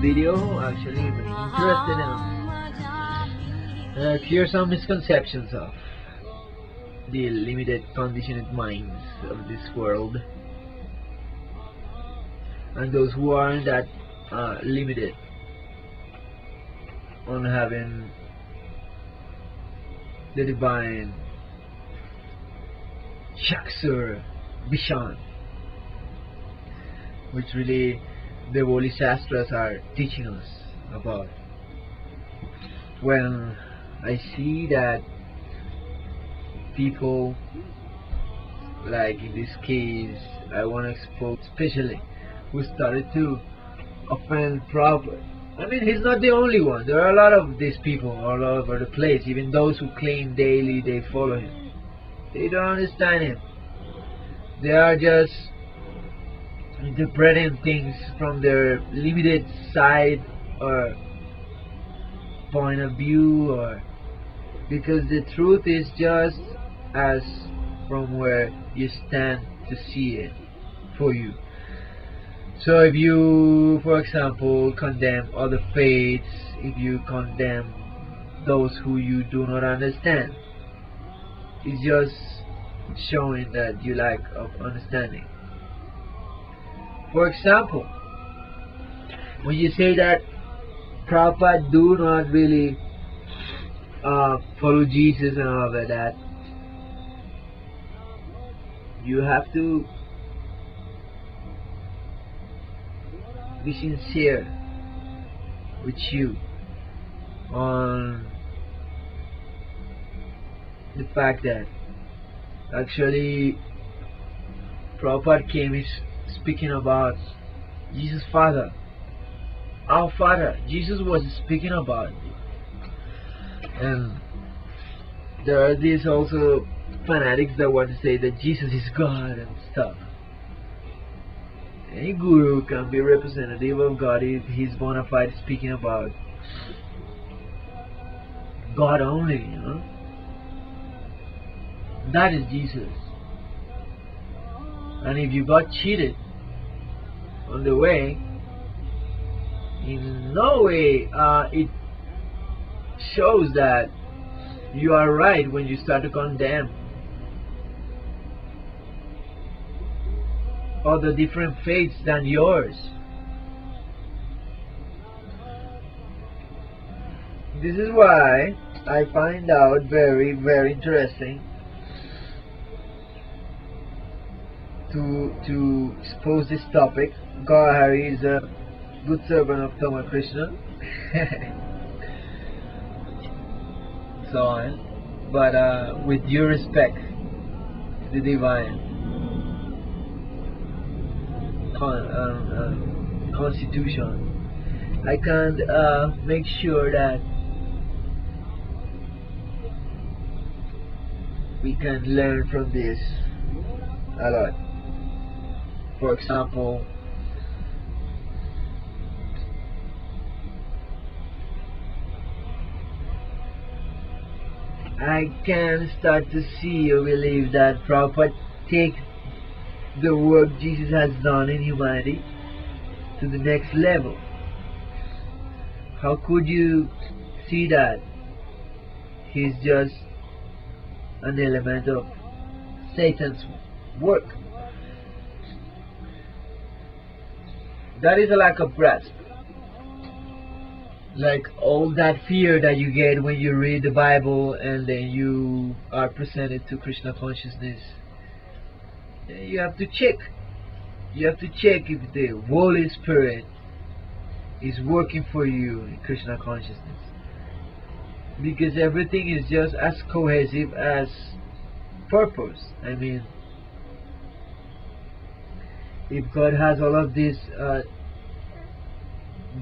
video, actually very interested in clear some misconceptions of the limited conditioned minds of this world, and those who aren't that limited on having the divine Shaksur Vishan, which really the Holy Shastras are teaching us about. When I see that people, like in this case, I want to expose especially, who started to offend Prabhupada. I mean, he's not the only one. There are a lot of these people all over the place, even those who claim daily they follow him. They don't understand him. They are just interpreting things from their limited side or point of view, or because the truth is just as from where you stand to see it for you. So if you, for example, condemn other faiths, if you condemn those who you do not understand, it's just showing that you lack of understanding. For example, when you say that Prabhupada do not really follow Jesus and all of that, you have to be sincere with you on the fact that actually Prabhupada came is speaking about Jesus Father, our Father. Jesus was speaking about it. And there are these also fanatics that want to say that Jesus is God and stuff. Any guru can be representative of God if he's bona fide speaking about God only, you know. That is Jesus. And if you got cheated on the way, in no way it shows that you are right when you start to condemn other different faiths than yours. This is why I find out very, very interesting to expose this topic. Gaurahari is a good servant of Thomas Kṛṣṇa. So on. But with due respect to the divine constitution, I can't make sure that we can learn from this a lot. For example, I can start to see or believe that Prabhupada takes the work Jesus has done in humanity to the next level. How could you see that he's just an element of Satan's work? That is a lack of grasp. Like all that fear that you get when you read the Bible and then you are presented to Krishna consciousness. You have to check. You have to check if the Holy Spirit is working for you in Krishna consciousness. Because everything is just as cohesive as purpose. I mean, if God has all of this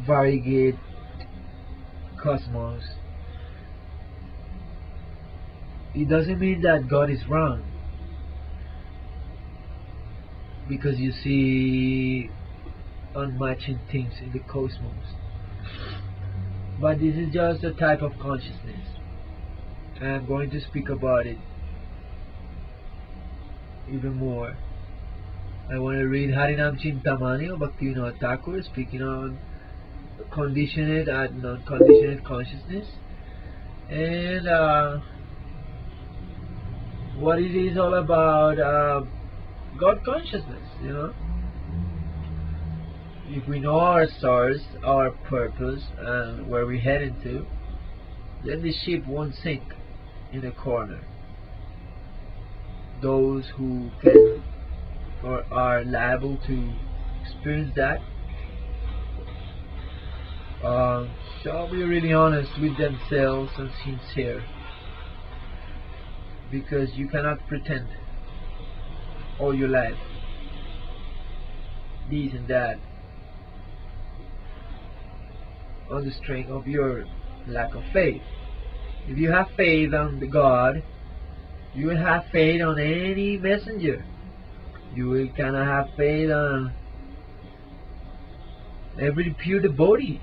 variegate cosmos, it doesn't mean that God is wrong, because you see unmatching things in the cosmos. But this is just a type of consciousness. I'm going to speak about it even more. I want to read Harinam Chintamani of Bhaktivinoda Thakur speaking on conditioned and non-conditioned consciousness, and what it is all about, God consciousness, you know. If we know our source, our purpose, and where we're heading to, then the ship won't sink in a corner. Those who can or are liable to experience that shall be really honest with themselves and sincere, because you cannot pretend all your life this and that on the strength of your lack of faith. If you have faith on the God, you will have faith on any messenger. You will kind of have faith on every pure devotee.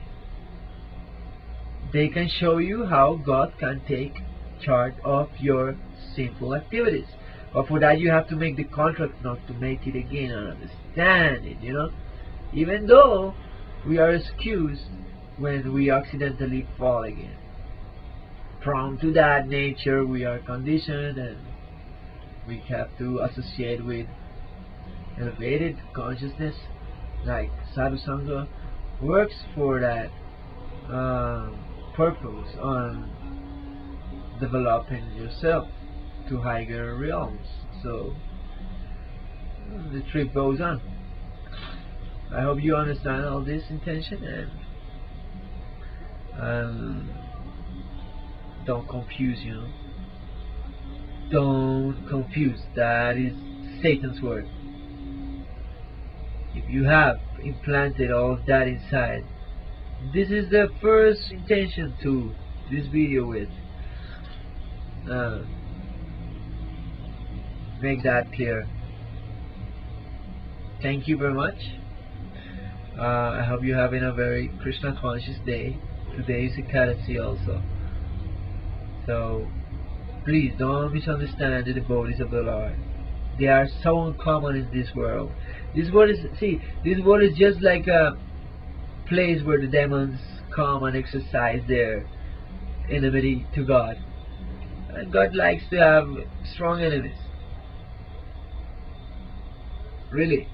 They can show you how God can take charge of your sinful activities. But for that you have to make the contract not to make it again and understand it, you know. Even though we are excused when we accidentally fall again. Prone to that nature, we are conditioned, and we have to associate with elevated consciousness, like sadhu sangha works for that purpose on developing yourself to higher realms. So the trip goes on. I hope you understand all this intention, and don't confuse, you know. Don't confuse. That is Satan's word. If you have implanted all of that inside, this is the first intention to this video with. Make that clear. Thank you very much. I hope you're having a very Kṛṣṇa conscious day. Today is Ekadasi also. So please don't misunderstand the devotees of the Lord. They are so uncommon in this world. This world is just like a place where the demons come and exercise their enmity to God. And God likes to have strong enemies. Really.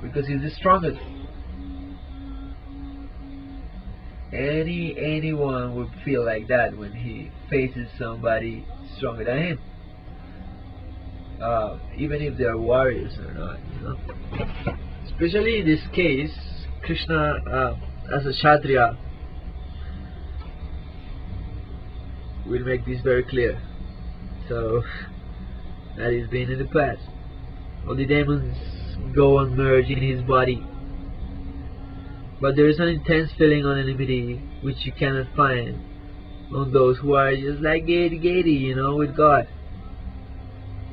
Because He's the strongest. Anyone would feel like that when he faces somebody stronger than him. Even if they're warriors or not, you know. Especially in this case, Kṛṣṇa as a Kshatriya will make this very clear. So that has been in the past. All the demons go and merge in his body, but there is an intense feeling on enmity which you cannot find on those who are just like gaiety, you know, with God.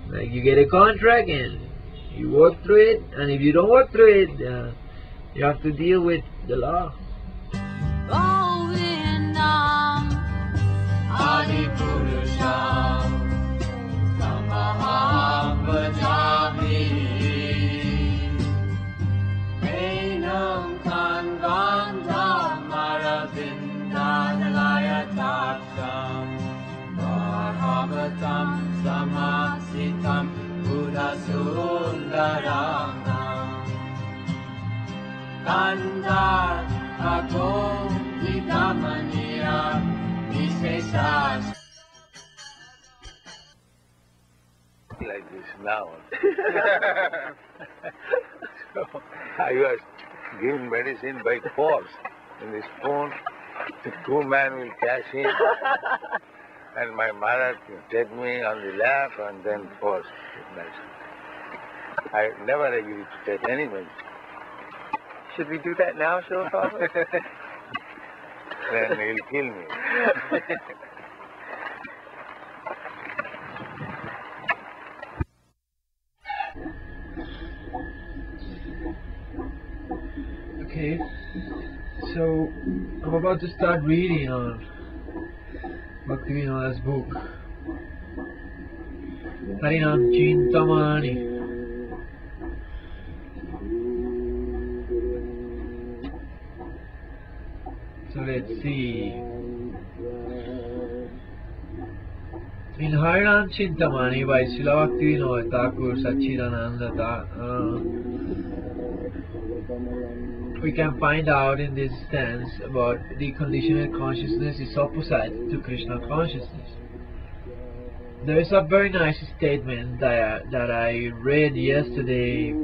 Like you get a contract and you work through it, and if you don't work through it, you have to deal with the law. Like this now. So I was given medicine by force. In this spoon, the two men will cash in, and my mother will take me on the lap and then force medicine. I never agreed to take any medicine. Should we do that now, Srila Prabhupada? Then he'll kill me. Okay, so I'm about to start reading on Bhaktivinoda's book, Harinam Chintamani. let's see. In Harinam Chintamani by Srila Bhaktivinoda Thakur Satchidananda, we can find out in this sense about the conditional consciousness is opposite to Kṛṣṇa consciousness. There is a very nice statement that I read yesterday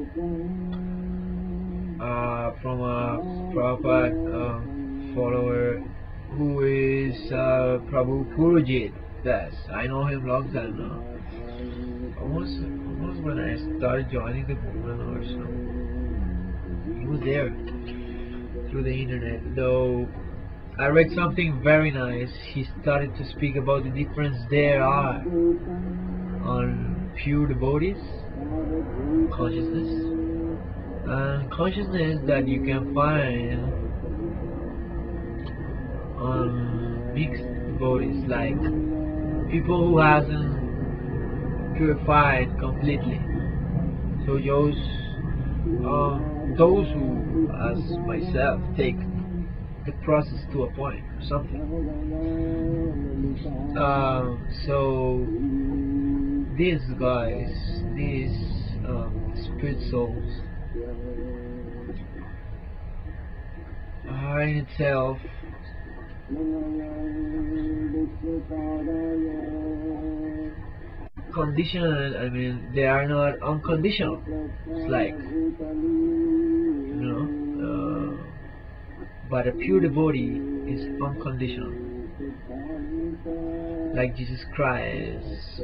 from a Prabhupada follower who is Prabhu Purujit Das. I know him long time now. Almost when I started joining the movement or something. He was there through the internet. Though I read something very nice. He started to speak about the difference there are on pure devotees, consciousness, and consciousness that you can find on mixed devotees, like people who hasn't purified completely. So those who, as myself, take the process to a point or something. So these guys, these spirit souls, are in itself conditional. I mean, they are not unconditional. It's like, but a pure devotee is unconditional. Like Jesus Christ,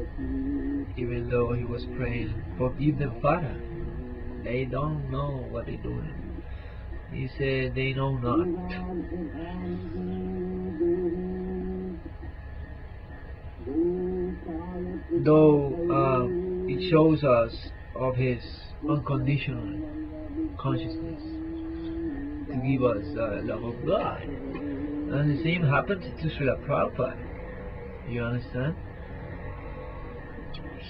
even though he was praying, forgive them, Father, they don't know what they're doing. He said, they know not. Though it shows us of his unconditional consciousness to give us love of God. And the same happened to Srila Prabhupada. You understand?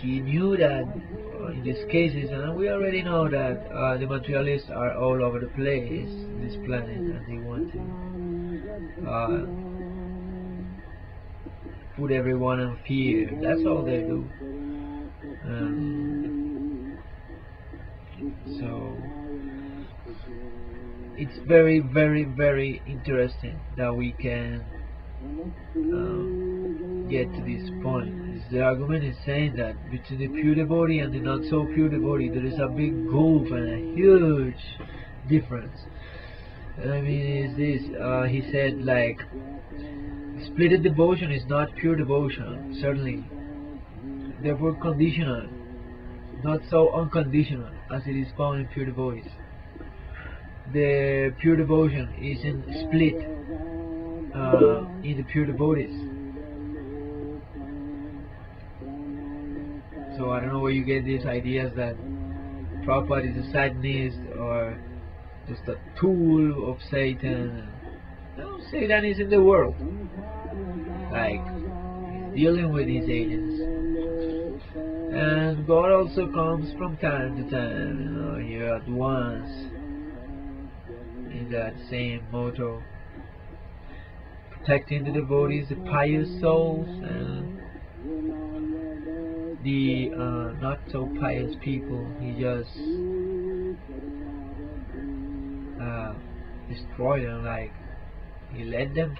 He knew that in these cases, and we already know that the materialists are all over the place, this planet, and they want to put everyone in fear. That's all they do. So it's very, very, very interesting that we can get to this point. The argument is saying that between the pure devotee and the not so pure devotee there is a big gulf and a huge difference. I mean, is this? He said, like, splitted devotion is not pure devotion, certainly. Therefore conditional, not so unconditional as it is found in pure devotees. The pure devotion isn't split in the pure devotees. So I don't know where you get these ideas that Prabhupada is a Satanist or just a tool of Satan. No, Satan is in the world. Like, he's dealing with his agents. And God also comes from time to time, here at once, in that same motto, protecting the devotees, the pious souls, and the not so pious people. He just destroyed them, like he let them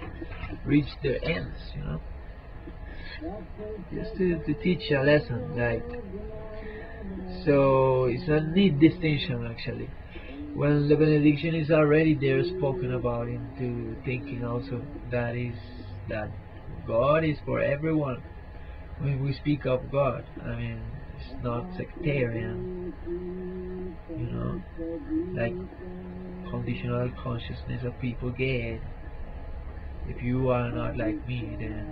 reach their ends, just to teach a lesson, like. So it's a neat distinction, actually. When the benediction is already there, spoken about into thinking also that God is for everyone. When we speak of God, I mean, it's not sectarian, like conditional consciousness of people get. If you are not like me, then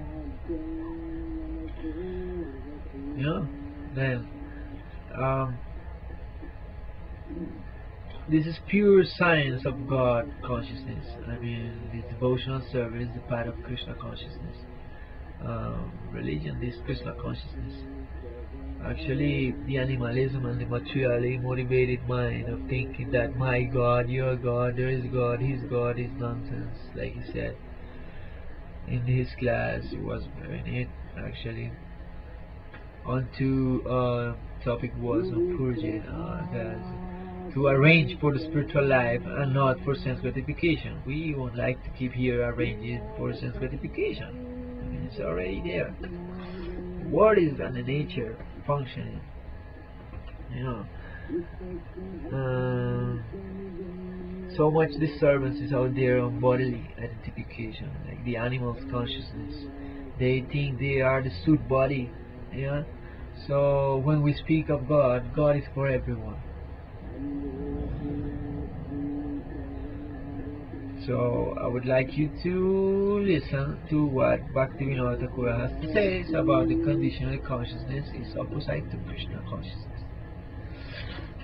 this is pure science of God consciousness. I mean, the devotional service is the part of Kṛṣṇa consciousness. Religion is Kṛṣṇa consciousness. Actually, the animalism and the materially motivated mind of thinking that my God, your God, there is God, his God is nonsense, like he said. in his class. He was in it actually. Onto topic was on purging, to arrange for the spiritual life and not for sense gratification. We won't like to keep here arranging for sense gratification. I mean, it's already there. What is the nature functioning? You know, so much disturbance is out there on bodily identification, like the animal's consciousness. They think they are the suit body. Yeah. So when we speak of God, God is for everyone. So I would like you to listen to what Bhaktivinoda Thakur has to say about the conditional consciousness is opposite to Kṛṣṇa consciousness.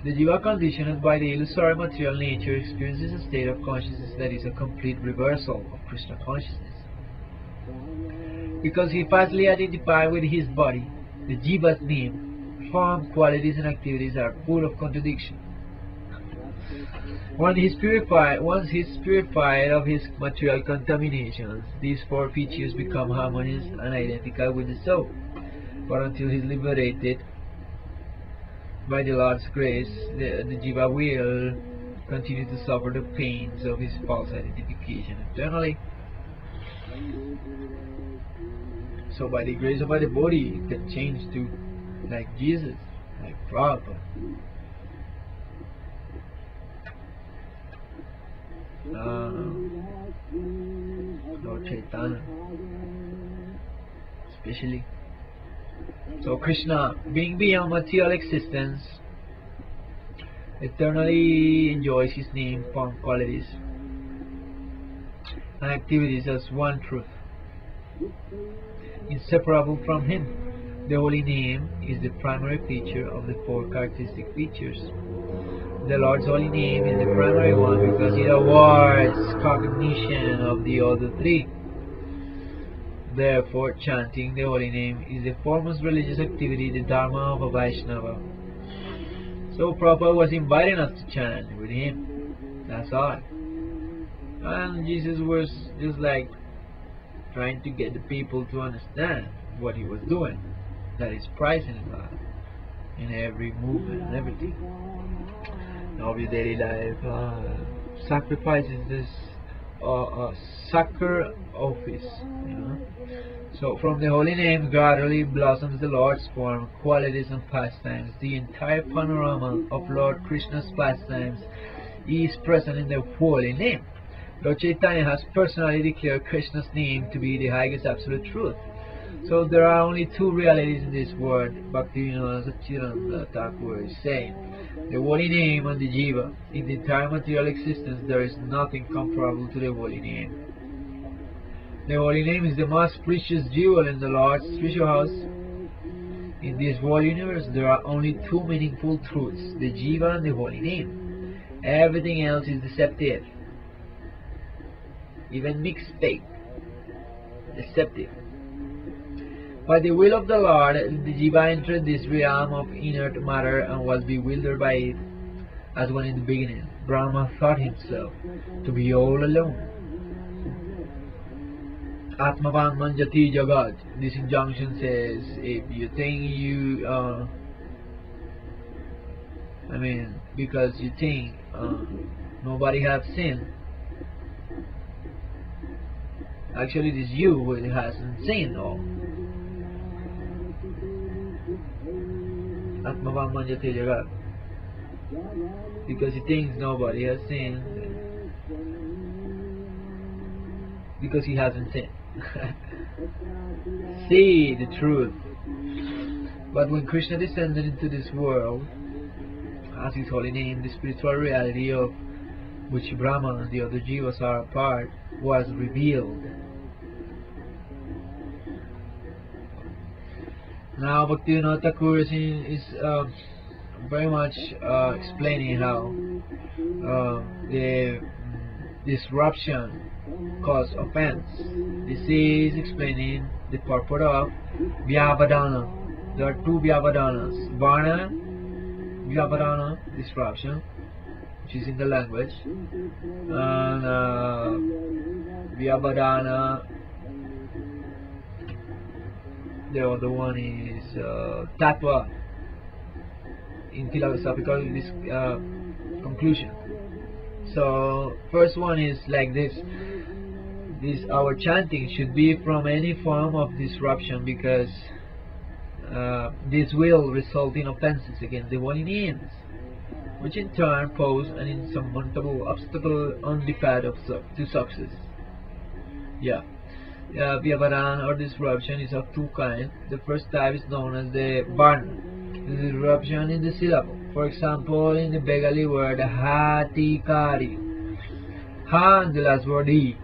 The jiva conditioned by the illusory material nature experiences a state of consciousness that is a complete reversal of Kṛṣṇa consciousness. Because he fastly identified with his body, the jiva's name, form, qualities and activities are full of contradiction. Once he's purified of his material contaminations, these four features become harmonious and identical with the soul. But until he is liberated by the Lord's grace, the jiva will continue to suffer the pains of his false identification eternally. So by the grace of the body, it can change to like Jesus, like Prabhupada. Lord Chaitanya, especially. So Kṛṣṇa, being beyond material existence, eternally enjoys his name, form, qualities, and activities as one truth, inseparable from him. The holy name is the primary feature of the four characteristic features. The Lord's holy name is the primary one because it awards cognition of the other three. Therefore, chanting the holy name is the foremost religious activity, the dharma of a Vaishnava. So Prabhupada was inviting us to chant with him. That's all. And Jesus was just like trying to get the people to understand what he was doing. That is pricing God in every movement and everything. Of your daily life, sacrifices this sacred office, you know. So from the holy name gradually blossoms the Lord's form, qualities and pastimes. The entire panorama of Lord Kṛṣṇa's pastimes is present in the holy name. Lord Chaitanya has personally declared Kṛṣṇa's name to be the highest absolute truth. So there are only two realities in this world, Bhaktivinoda Thakur is saying. The holy name and the jiva. In the entire material existence there is nothing comparable to the holy name. The holy name is the most precious jewel in the Lord's treasure house. In this whole universe there are only two meaningful truths, the jiva and the holy name. Everything else is deceptive. Even mixed faith, deceptive. By the will of the Lord, the jiva entered this realm of inert matter and was bewildered by it, as when in the beginning Brahma thought himself to be all alone. Atmavan manjati jagat. This injunction says, if you think you, because you think nobody have sinned, actually it is you who hasn't sinned all. Atmavan manjati jagat. Because he thinks nobody has sinned, because he hasn't sinned. See the truth. But when Kṛṣṇa descended into this world, as his holy name, the spiritual reality of which Brahma and the other jivas are a part was revealed. Now Bhaktivinoda Thakur is very much explaining how the disruption cause offense. This is explaining the purport of Vyavadana. There are two Vyavadanas. Varna, Vyavadana, disruption, which is in the language, and Vyavadana, The other one is tattva in philosophical conclusion. So first one is like this. Our chanting should be from any form of disruption, because this will result in offenses against the holy names, which in turn pose an insurmountable obstacle on the path to success. Vyavaran or disruption is of two kinds. The first type is known as the varna, the disruption in the syllable. For example, in the Bengali word hatikari, ha and the last word I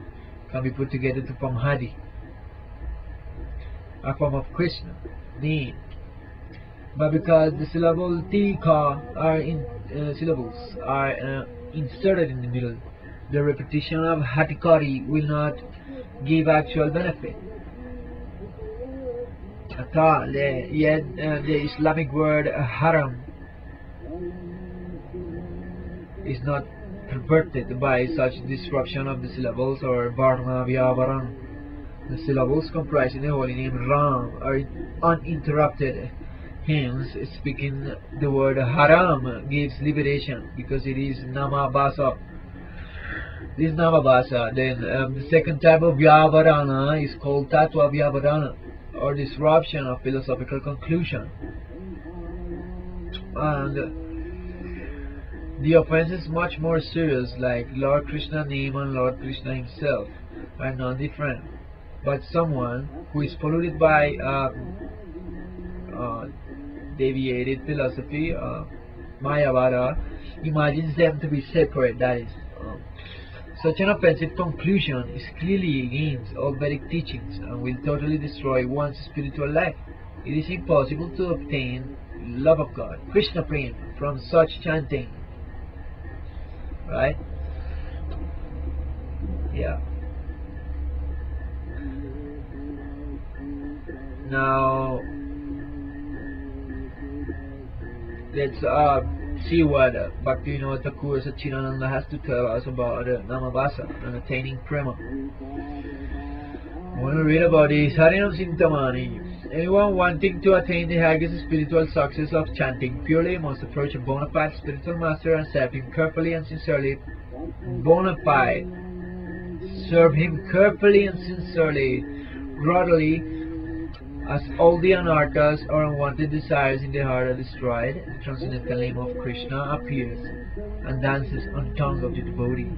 can be put together to form hadi, a form of Kṛṣṇa, name. But because the syllable tika syllables are inserted in the middle, the repetition of hatikari will not give actual benefit. Yet the Islamic word haram is not perverted by such disruption of the syllables or varna vyavaran. The syllables comprising the holy name Ram are uninterrupted. Hence, speaking the word haram gives liberation, because it is namabhasa. This namabhasa. Then the second type of vyavarana is called tattva vyavarana, or disruption of philosophical conclusion. And the offense is much more serious, like Lord Kṛṣṇa name and Lord Kṛṣṇa himself are non-different. But someone who is polluted by deviated philosophy, Mayavada, imagines them to be separate. That is, such an offensive conclusion is clearly against all Vedic teachings and will totally destroy one's spiritual life. It is impossible to obtain love of God, Krishna Prema, from such chanting. Right? Yeah. Now let's see what Bhaktivinoda Thakur Satchidananda has to tell us about Namabhasa and attaining Prema. I want to read about this. Harinam Sintamani. Anyone wanting to attain the highest spiritual success of chanting purely must approach a bona fide spiritual master and serve him carefully and sincerely. Bona fide. Serve him carefully and sincerely, gradually, as all the anarthas or unwanted desires in the heart are destroyed. The transcendental name of Kṛṣṇa appears and dances on the tongue of the devotee.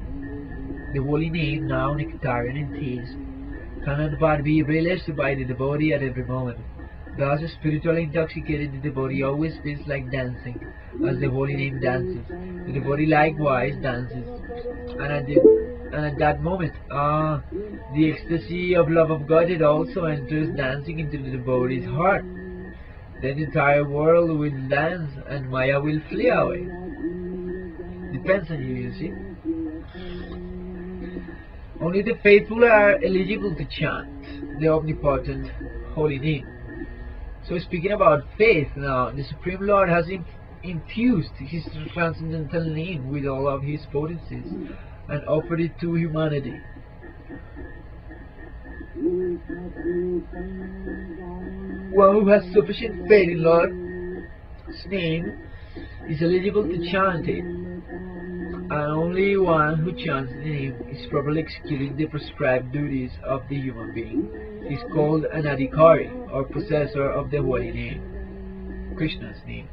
The holy name, now nectarian in taste, cannot but be realized by the devotee at every moment. Thus, spiritually intoxicated, the devotee always feels like dancing, as the holy name dances. The devotee likewise dances, and at that moment, the ecstasy of love of God, it also enters dancing into the devotee's heart. Then the entire world will dance, and Maya will flee away. Depends on you see. Only the faithful are eligible to chant the omnipotent holy name. So speaking about faith now, the Supreme Lord has infused His transcendental name with all of His potencies and offered it to humanity. One who has sufficient faith in Lord's name is eligible to chant it. And only one who chants the name is properly executing the prescribed duties of the human being. He is called an adhikari, or possessor of the holy name, Krishna's name.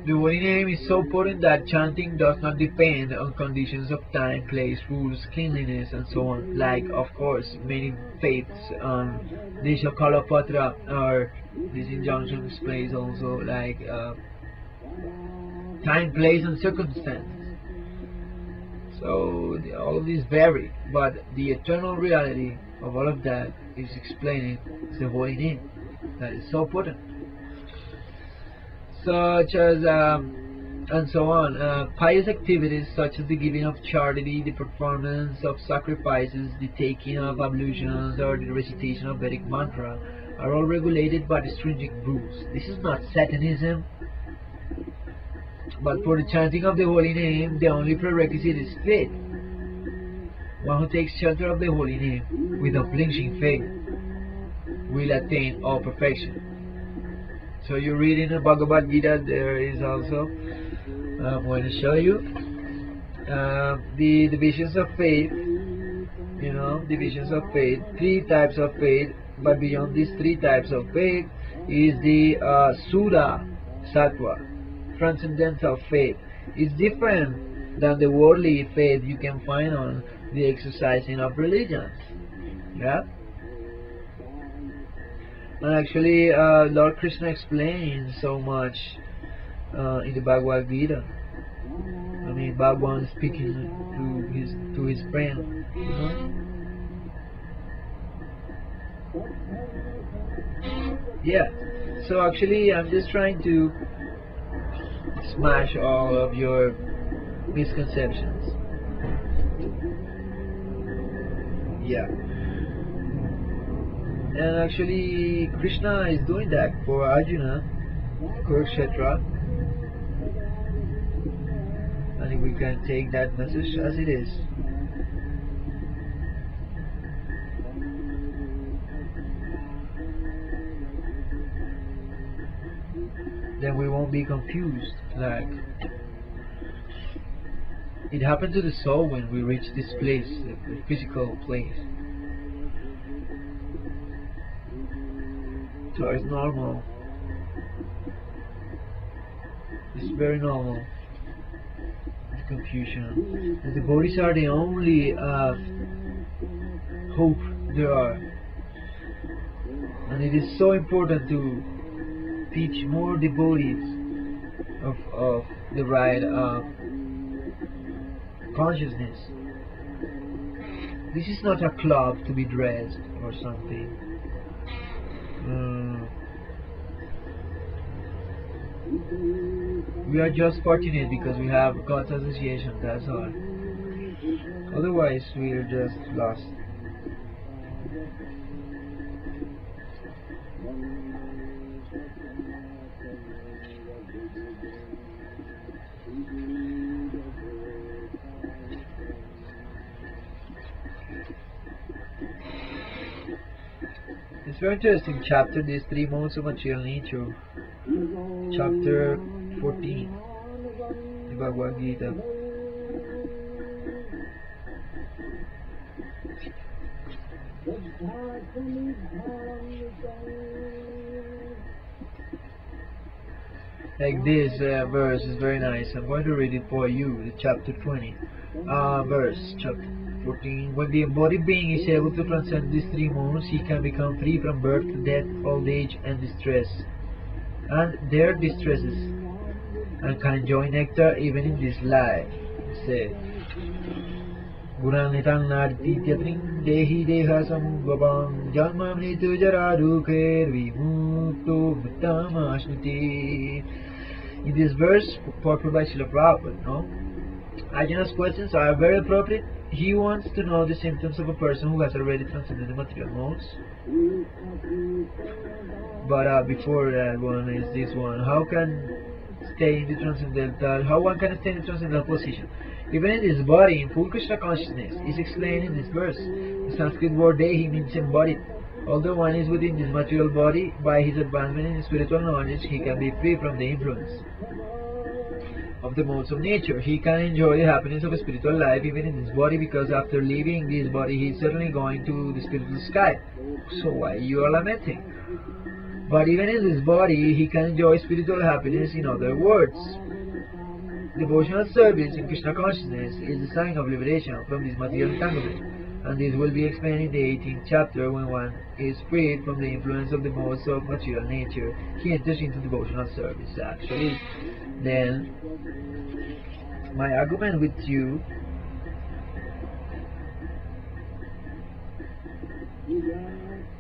The holy name is so potent that chanting does not depend on conditions of time, place, rules, cleanliness, and so on, like, of course, many faiths on Desha Kalapatra, or this injunction displays also, like, time, place, and circumstance. So all of these vary, but the eternal reality of all of that is explaining the holy name that is so potent. Such as and so on. Pious activities such as the giving of charity, the performance of sacrifices, the taking of ablutions, or the recitation of Vedic mantra are all regulated by the stringent rules. This is not Satanism. But for the chanting of the holy name, the only prerequisite is faith. One who takes shelter of the holy name with unflinching faith will attain all perfection. So you read in the Bhagavad Gita, there is also, I'm going to show you the divisions of faith, divisions of faith, 3 types of faith, but beyond these 3 types of faith is the Sura Sattva, transcendental faith. It's different than the worldly faith you can find on the exercising of religions. Yeah? And actually, Lord Kṛṣṇa explains so much in the Bhagavad Gita. I mean, Bhagwan speaking to his friend. Yeah. So actually, I'm just trying to smash all of your misconceptions. Yeah. And actually, Kṛṣṇa is doing that for Arjuna, Kṛṣṇa. And we can take that message as it is. Then we won't be confused. Like, it happened to the soul when we reach this place, the physical place. So it's normal. It's very normal. The confusion. And the bodies are the only hope there are. And it is so important to teach more devotees of the right consciousness. This is not a club to be dressed or something. We are just fortunate because we have God's association, that's all. Otherwise we are just lost. It's very interesting chapter, these 3 modes of material nature. Chapter 14, the Bhagavad Gita. Like this verse is very nice. I'm going to read it for you, the chapter 20. Verse, chapter 14. When the embodied being is able to transcend these 3 modes, he can become free from birth, death, old age, and distress, and their distresses, and can enjoy nectar even in this life. Say, Guranitang Nartityating Dehi Deha Samubhavam Janmam Nitu Jara Dukher Vimukto Bhuttama Ashnuti. In this verse, purported by Srila Prabhupada, no? Arjuna's questions are very appropriate. He wants to know the symptoms of a person who has already transcended the material modes. But before that one is this one. How can stay in the transcendental? How one can stay in the transcendental position? Even in this body, in full Kṛṣṇa consciousness, is explained in this verse. The Sanskrit word Dehi means embodied. Although one is within this material body, by his advancement in spiritual knowledge, he can be free from the influence of the modes of nature. He can enjoy the happiness of a spiritual life even in this body, because after leaving this body he is certainly going to the spiritual sky. So why you are lamenting? But even in this body he can enjoy spiritual happiness. In other words, devotional service in Kṛṣṇa consciousness is the sign of liberation from this material entanglement, and this will be explained in the 18th chapter. When one is freed from the influence of the modes of material nature, he enters into devotional service. Actually, then my argument with you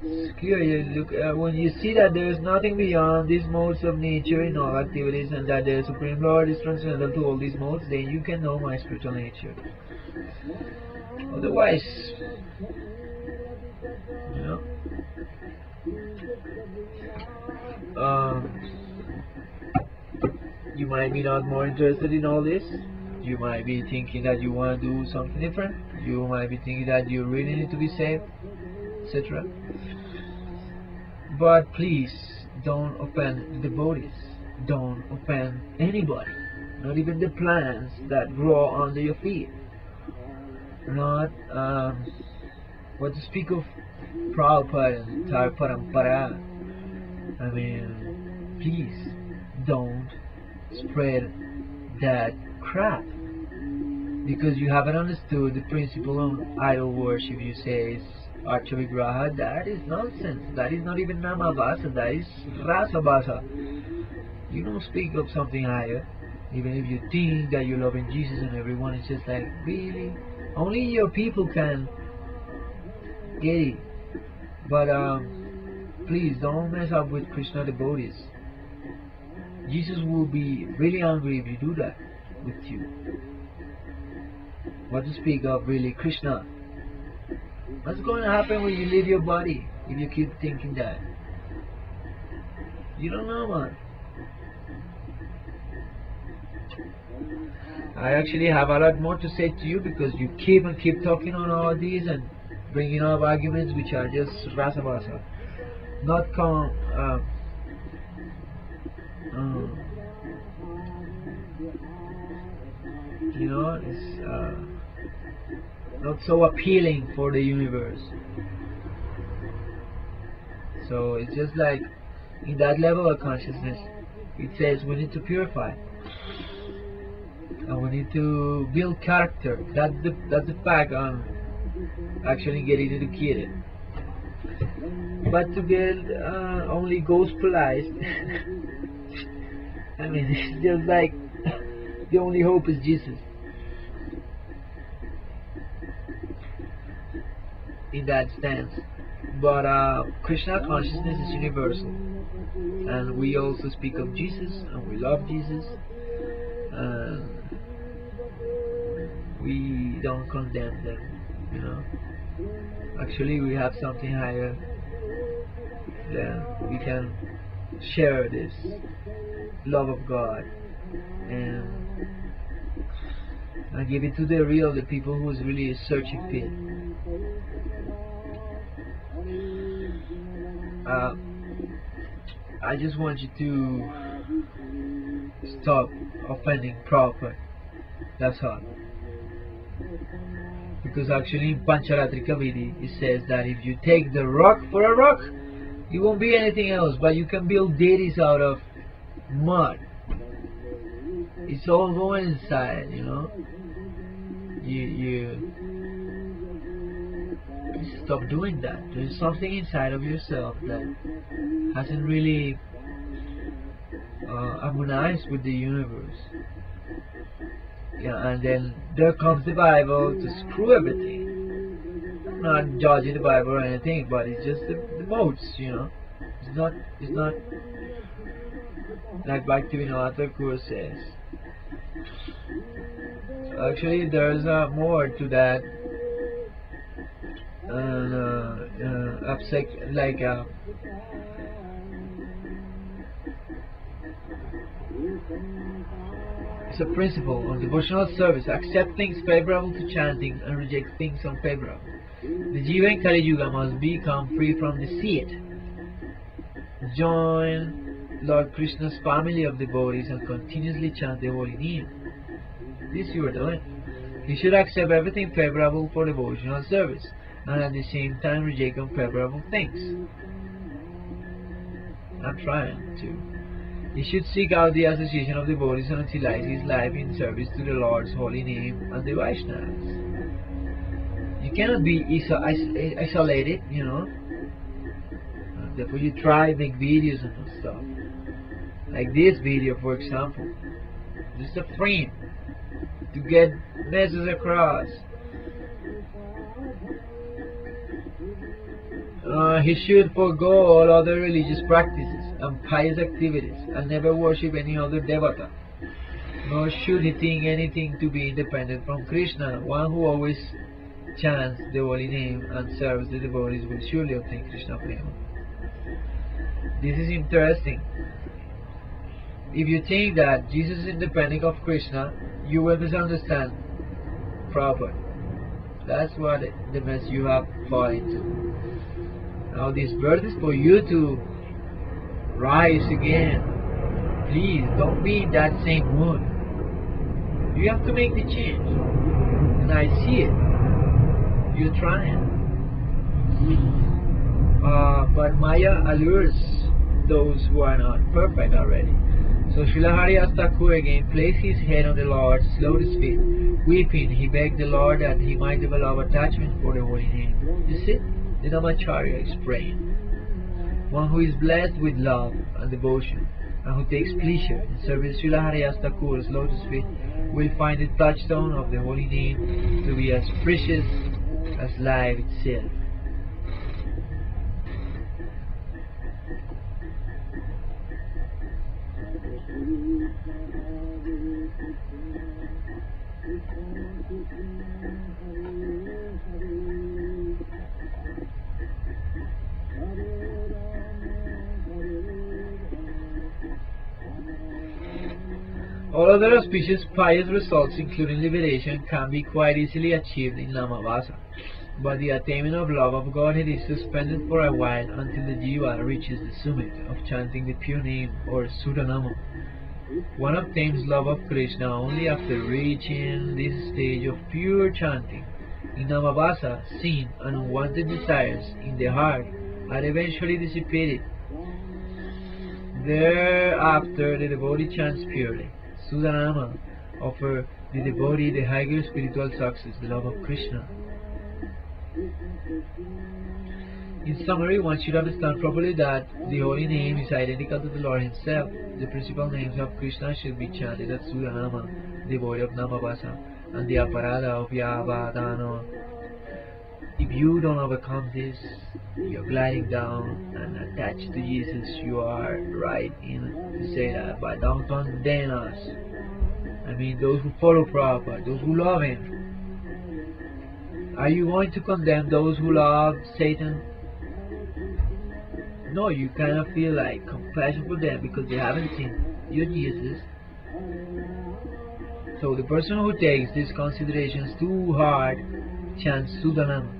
is clear. You look, when you see that there is nothing beyond these modes of nature in all activities, and that the Supreme Lord is transcendental to all these modes, then you can know my spiritual nature. Otherwise, you know, you might be not more interested in all this. You might be thinking that you want to do something different. You might be thinking that you really need to be saved, etc. But please don't offend the devotees. Don't offend anybody. Not even the plants that grow under your feet. Not what to speak of Prabhupada and Parampara. I mean, please don't spread that crap, because you haven't understood the principle of idol worship. You say it's Archavigraha. That is nonsense. That is not even Namavasa. That is Rasabhasa. You don't speak of something higher, even if you think that you're loving Jesus and everyone is just like, really? Only your people can get it. But please don't mess up with Kṛṣṇa devotees. Jesus will be really angry if you do that with you. What to speak of really Kṛṣṇa? What's going to happen when you leave your body if you keep thinking that? You don't know, man. I actually have a lot more to say to you, because you keep talking on all these and bringing up arguments which are just rasa-basa. Not you know, it's not so appealing for the universe. So it's just like in that level of consciousness, it says we need to purify. And we need to build character. That's the fact on actually getting educated. But to get only gospelized, I mean, it's just like the only hope is Jesus. In that stance. But Kṛṣṇa consciousness is universal. And we also speak of Jesus, and we love Jesus. And we don't condemn them, you know. Actually, we have something higher. Then we can share this love of God and give it to the people who's really searching for it. I just want you to stop offending Prabhupada. That's all. Because actually in Pancharatrika Vidhi it says that if you take the rock for a rock, it won't be anything else, but you can build deities out of mud. It's all going inside, you know. You stop doing that. There's something inside of yourself that hasn't really harmonized with the universe. Yeah, and then there comes the Bible to screw everything. I'm not judging the Bible or anything, but it's just the modes, you know. It's not like Bhaktivinoda Thakur says. So actually, there's more to that. It's a principle on devotional service. Accept things favorable to chanting and reject things unfavorable. The Jiva in Kali Yuga must become free from deceit. Join Lord Krishna's family of devotees and continuously chant the holy name. This you are doing. You should accept everything favorable for devotional service, and at the same time reject unfavorable things. I'm trying to. He should seek out the association of devotees and utilize his life in service to the Lord's holy name and the Vaishnavas. You cannot be isolated, you know. Therefore you try make videos and stuff. Like this video, for example. Just a frame to get messages across. He should forego all other religious practices and pious activities and never worship any other devata. Nor should he think anything to be independent from Kṛṣṇa. One who always chants the holy name and serves the devotees will surely obtain Kṛṣṇa prema. This is interesting. If you think that Jesus is independent of Kṛṣṇa, you will misunderstand Prabhupada. That's what the mess you have fallen into. Now this verse is for you to rise again. Please don't be in that same mood. You have to make the change. And I see it. You're trying. But Maya allures those who are not perfect already. So Srila Haridas Thakur again placed his head on the Lord's lotus feet. Weeping, he begged the Lord that he might develop attachment for the holy name. You see, the Namacharya is praying. One who is blessed with love and devotion, and who takes pleasure in serving Srila Haridas Thakur's lotus feet, will find the touchstone of the holy name to be as precious as life itself. All other auspicious pious results, including liberation, can be quite easily achieved in Namavasa, but the attainment of love of Godhead is suspended for a while until the Jiva reaches the summit of chanting the pure name or Sudanama. One obtains love of Kṛṣṇa only after reaching this stage of pure chanting. In Namavasa, sin and unwanted desires in the heart are eventually dissipated. Thereafter, the devotee chants purely. Sudanama offers the devotee the higher spiritual success, the love of Kṛṣṇa. In summary, one should understand properly that the holy name is identical to the Lord Himself. The principal names of Kṛṣṇa should be chanted as Sudanama, devotee of Namavasa, and the aparada of Yavadana. If you don't overcome this, you're gliding down and attached to Jesus. You are right in to say that, but don't condemn us. I mean, those who follow Prabhupada, those who love Him. Are you going to condemn those who love Satan? No, you kind of feel like compassion for them because they haven't seen your Jesus. So the person who takes these considerations too hard chants Sudanama.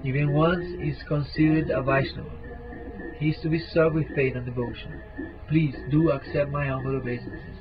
Even once is considered a Vaishnava. He is to be served with faith and devotion. Please do accept my humble obeisances.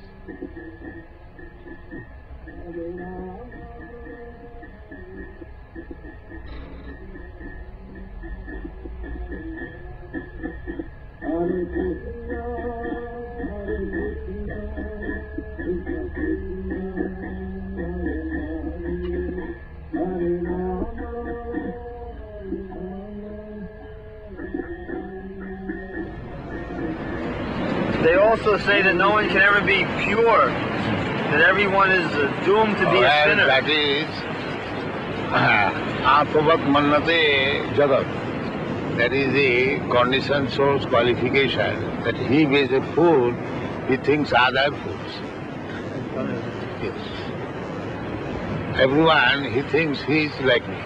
They also say that no one can ever be pure, that everyone is doomed to be a sinner. That is Atmavat Mannate Jagat. That is the conditioned soul's qualification, that he is a fool, he thinks other fools. Yes. Everyone, he thinks he is like me.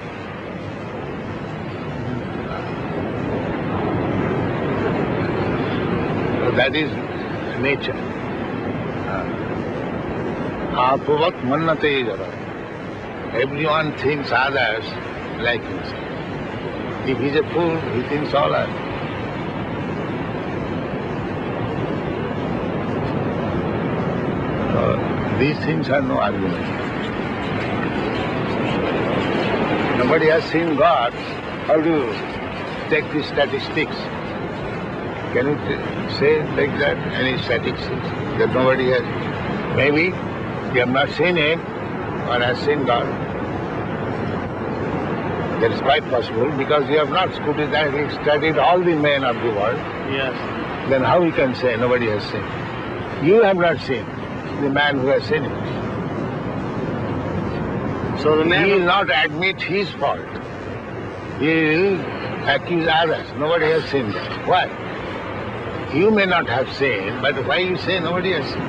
So that is nature. Apavat mannate jagat. Everyone thinks others like himself. If he is a fool, he thinks all are. So these things are no argument. Nobody has seen God. How do you take the statistics? Can you say like that, any statistics that nobody has? Maybe you have not seen it or has seen God. That is quite possible because you have not studied all the men of the world. Yes. Then how you can say nobody has seen? You have not seen the man who has seen it. So the man He will not admit his fault. He will accuse others. Nobody has seen that. Why? You may not have seen, but why you say nobody has seen?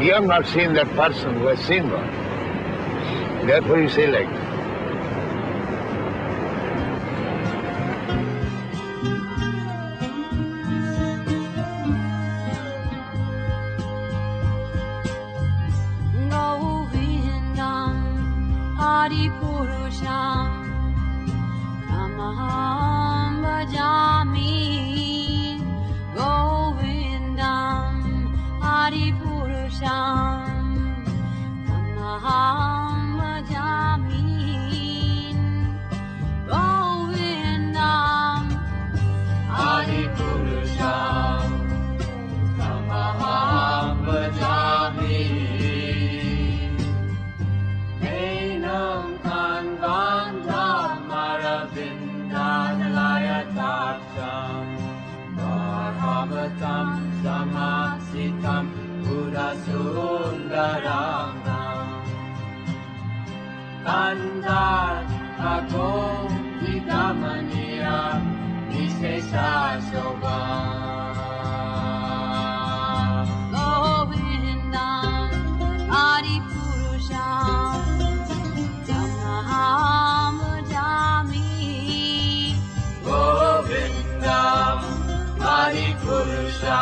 You have not seen that person who has seen God. Therefore you say like that. Purusham Namaham Bhajami Bhavatam Samasitam Buddhasundaram Kandar Bhako Vidamaniya Visesa Soga Govindam Adipurusham Tamaham Jami Govindam Adipurusha